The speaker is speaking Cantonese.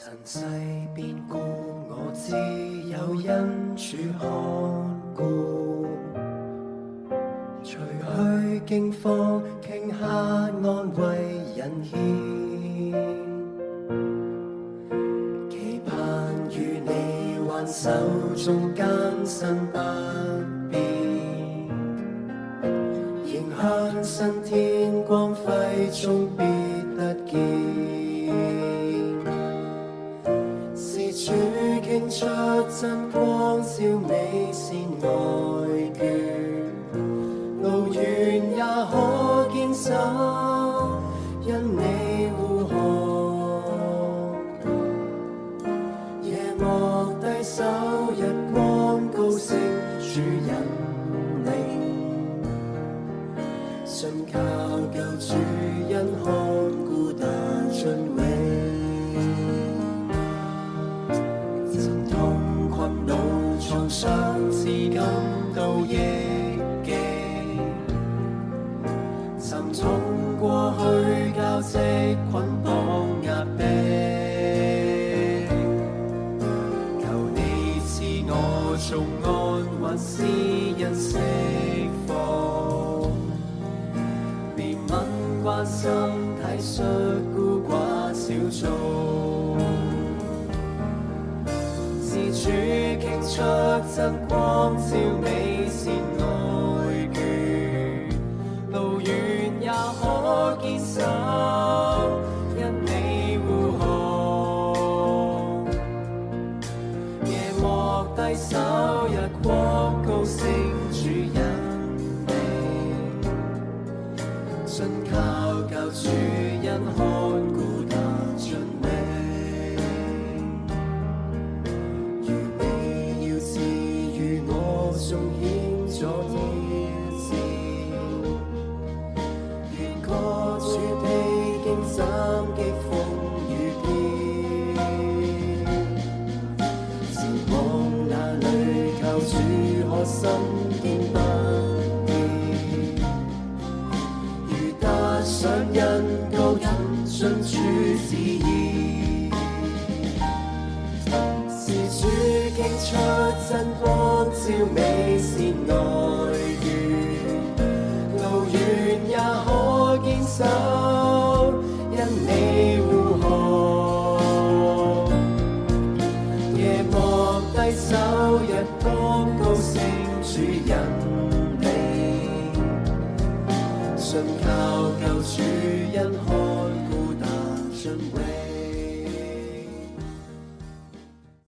塵世變故，我知有恩主看顧。除去驚慌，傾下安慰人牽，期盼與你挽手，中艱辛不變，迎向新天光輝中必得見。是主傾出真光，照美善愛眷，路遠也可堅守，因你護航。夜幕低首，日光高升，主引領，信靠救主恩看顧得盡永。陣痛困惱創傷，至今都憶記。沉重過去交織捆綁壓迫，求你賜我眾安穩，施恩釋放，憐憫關心體恤孤寡小眾。是主傾出真光，照美善愛眷，路遠也可堅守，因你護航。夜幕低首，日光高升，主引領，信靠救主恩看顧得盡永。縱顯咗天使，願個主披荊斬棘風雨飄，前往那裏靠主可心堅不變，如踏上恩膏遵主旨意。是主傾出真光，照美善愛眷，路遠也可堅守，因你護航。夜幕低首，日光高升，主引領，信靠救主恩看